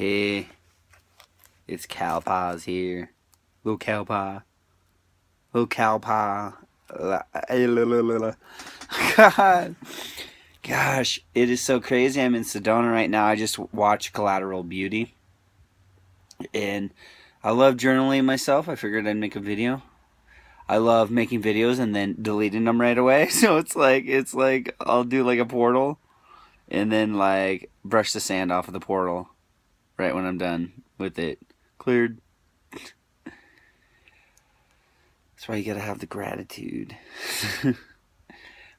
Hey, it's Cow Paws here. Little Cow Paw. Little Cow Paw. God. Gosh, it is so crazy. I'm in Sedona right now. I just watched Collateral Beauty. And I love journaling myself. I figured I'd make a video. I love making videos and then deleting them right away. So it's like I'll do like a portal and then like brush the sand off of the portal right when I'm done with it. Cleared. That's why you gotta have the gratitude.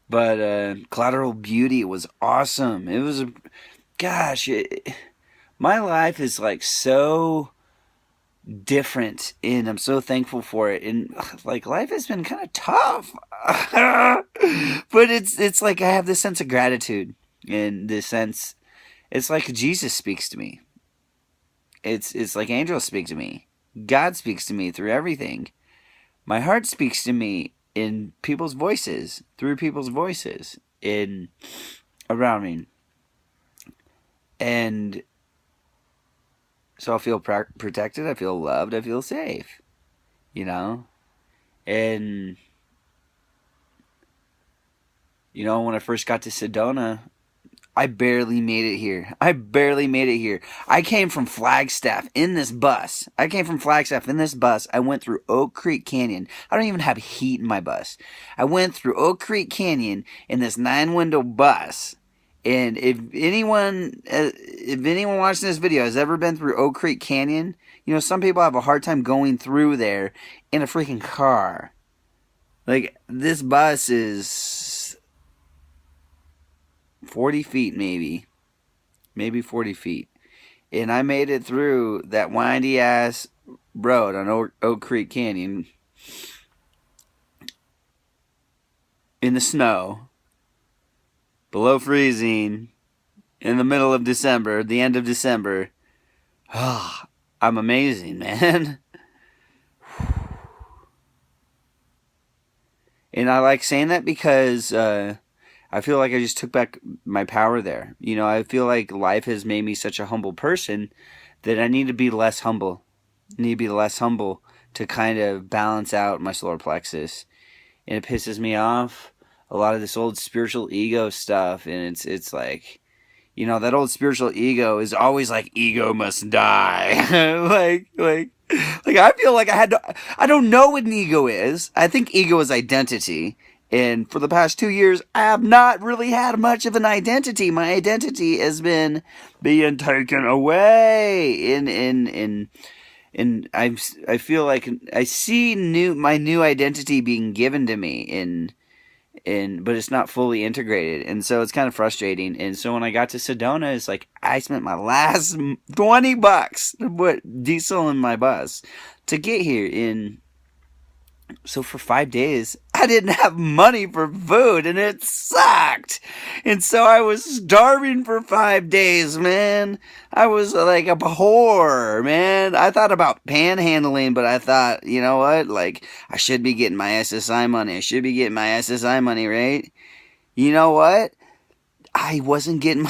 But Collateral Beauty was awesome. It was my life is like so different, and I'm so thankful for it. And like life has been kind of tough, but it's like I have this sense of gratitude, and this sense, it's like Jesus speaks to me. It's like angels speak to me. God speaks to me through everything. My heart speaks to me in people's voices, through people's voices, in around me. And so I feel protected, I feel loved, I feel safe, And, when I first got to Sedona, I barely made it here. I came from Flagstaff in this bus. I went through Oak Creek Canyon. I don't even have heat in my bus. I went through Oak Creek Canyon in this 9-window bus. And if anyone watching this video has ever been through Oak Creek Canyon, some people have a hard time going through there in a freaking car. Like, this bus is 40 feet maybe 40 feet. And I made it through that windy ass road on Oak Creek Canyon in the snow, below freezing, in the middle of December, the end of December. I'm amazing, man. And I like saying that because I feel like I just took back my power there. I feel like life has made me such a humble person that I need to be less humble. To kind of balance out my solar plexus. And it pisses me off, a lot of this old spiritual ego stuff. And it's like, that old spiritual ego is always like, ego must die. like I feel like I don't know what an ego is. I think ego is identity. And for the past 2 years, I have not really had much of an identity. My identity has been being taken away. And I feel like I see my new identity being given to me, but it's not fully integrated. And so it's kind of frustrating. And so when I got to Sedona, it's like I spent my last $20 to put diesel in my bus to get here. So for 5 days, I didn't have money for food, and it sucked. And so I was starving for 5 days, man. I was like a whore, man. I thought about panhandling, but I thought, you know what? Like, I should be getting my SSI money. Right? You know what? I wasn't getting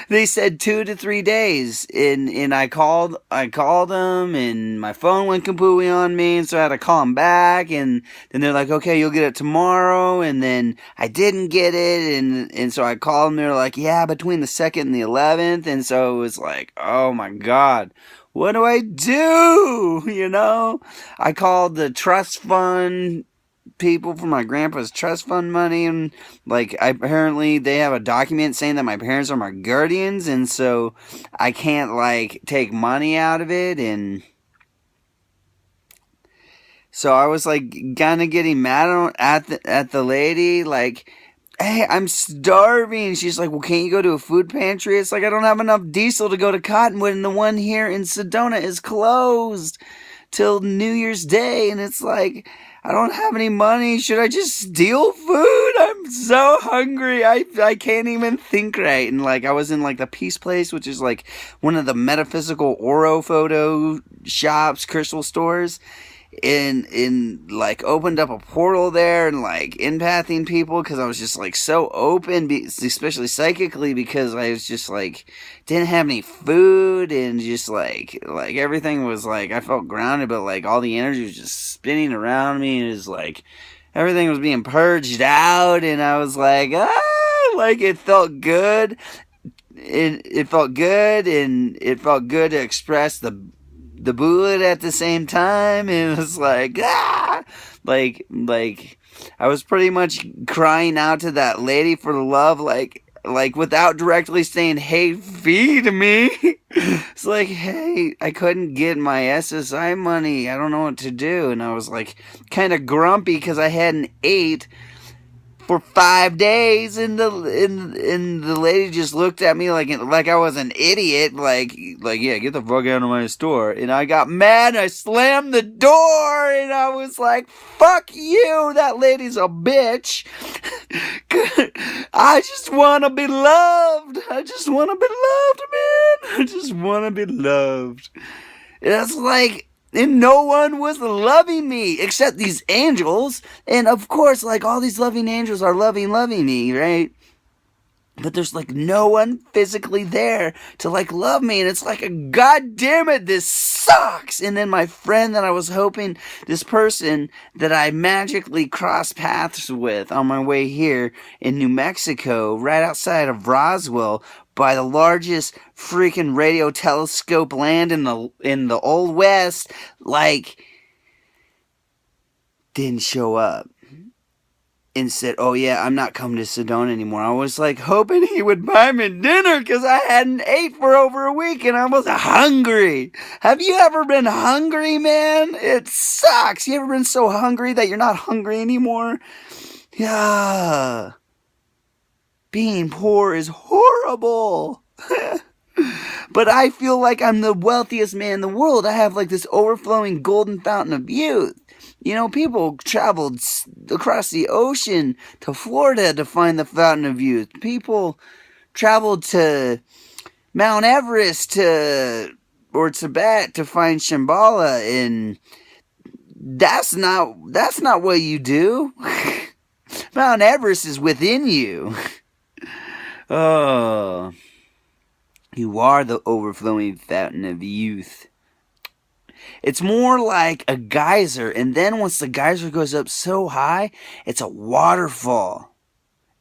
they said 2 to 3 days, and I called them, and my phone went kapooey on me, and so I had to call them back, and then they're like, okay, you'll get it tomorrow, and then I didn't get it, and so I called them, they're like, yeah, between the 2nd and the 11th, and so it was like, oh my God, what do I do? I called the trust fund people for my grandpa's trust fund money, and apparently they have a document saying that my parents are my guardians, and so I can't take money out of it. And so I was kind of getting mad at the lady, hey, I'm starving. She's like, well, can't you go to a food pantry? It's like, I don't have enough diesel to go to Cottonwood, and the one here in Sedona is closed till New Year's Day, and it's like, I don't have any money. Should I just steal food? I'm so hungry. I can't even think right. And I was in the Peace Place, which is one of the metaphysical Oro photo shops, crystal stores. in like opened up a portal there and like empathing people because I was just like so open, especially psychically, because I was just like didn't have any food and just like everything was like I felt grounded, but like all the energy was just spinning around me and it was like everything was being purged out and I was like like it felt good. It felt good and it felt good to express the bullet at the same time. It was like like I was pretty much crying out to that lady for love, like without directly saying, "Hey, feed me." It's like, "Hey, I couldn't get my SSI money. I don't know what to do," and I was like kind of grumpy because I hadn't ate for 5 days, and the lady just looked at me like I was an idiot, like yeah, get the fuck out of my store. And I got mad, and I slammed the door, and I was like, fuck you, that lady's a bitch. I just want to be loved. I just want to be loved, man. I just want to be loved. It's like, and no one was loving me except these angels. And of course, like all these loving angels are loving me, right? But there's like no one physically there to like love me. And it's like, God damn it, this sucks. And then my friend that I was hoping, this person that I magically crossed paths with on my way here in New Mexico, right outside of Roswell, by the largest freaking radio telescope land in the Old West, like, didn't show up. And said, "Oh yeah, I'm not coming to Sedona anymore." I was like hoping he would buy me dinner because I hadn't ate for over a week and I was hungry. Have you ever been hungry, man? It sucks. You ever been so hungry that you're not hungry anymore? Yeah. Being poor is horrible. But I feel like I'm the wealthiest man in the world. I have like this overflowing golden fountain of youth. You know, people traveled across the ocean to Florida to find the Fountain of Youth. People traveled to Mount Everest or Tibet to find Shambhala, and that's not what you do. Mount Everest is within you. Oh, you are the overflowing fountain of youth. It's more like a geyser, and then once the geyser goes up so high, it's a waterfall.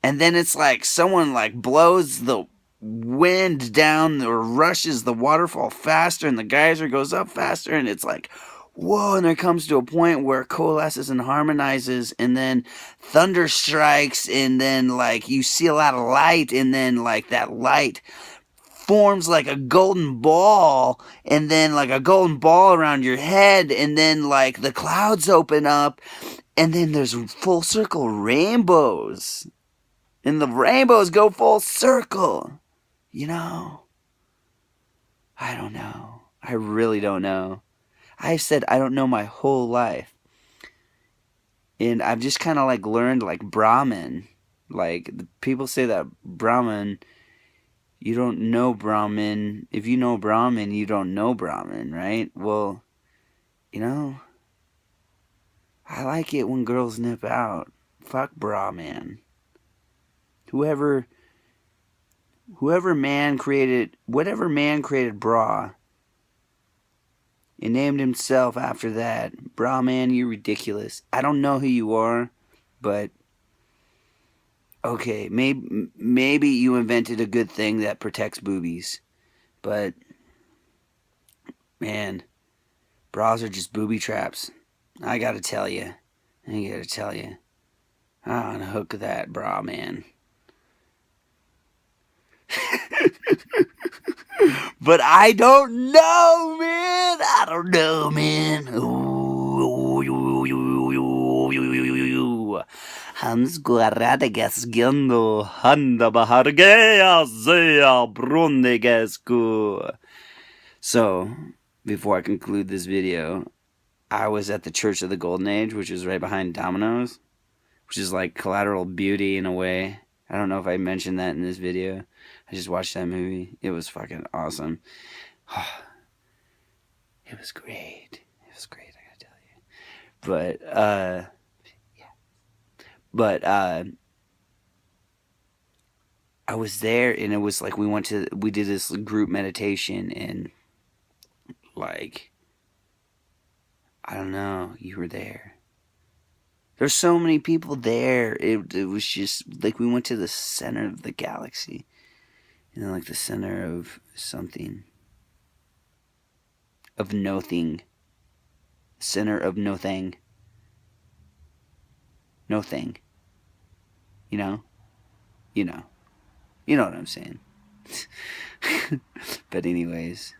And then it's like someone like blows the wind down or rushes the waterfall faster, and the geyser goes up faster, and it's like, whoa, and there comes to a point where it coalesces and harmonizes, and then thunder strikes, and then like you see a lot of light, and then like that light forms like a golden ball, and then like a golden ball around your head, and then like the clouds open up, and then there's full circle rainbows, and the rainbows go full circle. You know, I don't know. I really don't know. I've said I don't know my whole life, and I've just kind of like learned like Brahmin. Like people say that Brahmin, you don't know Brahmin. If you know Brahmin, you don't know Brahmin, right? Well, you know, I like it when girls nip out. Fuck Brahmin. Whatever man created bra and named himself after that, Brahmin, you're ridiculous. I don't know who you are, but okay, maybe you invented a good thing that protects boobies, but man, bras are just booby traps. I gotta tell you, I unhook that bra, man. But I don't know, man. I don't know, man. Hans guaradagas gendo handa bahargea zea brundegesku. So, before I conclude this video, I was at the Church of the Golden Age, which is right behind Domino's, which is like Collateral Beauty in a way. I don't know if I mentioned that in this video. I just watched that movie. It was fucking awesome. It was great. It was great, I gotta tell you. But but I was there, and it was like we did this group meditation, and like, I don't know, you were there. There's so many people there. It was just like we went to the center of the galaxy, and then like the center of something, of nothing, center of nothing, nothing. You know, you know, you know what I'm saying. But anyways.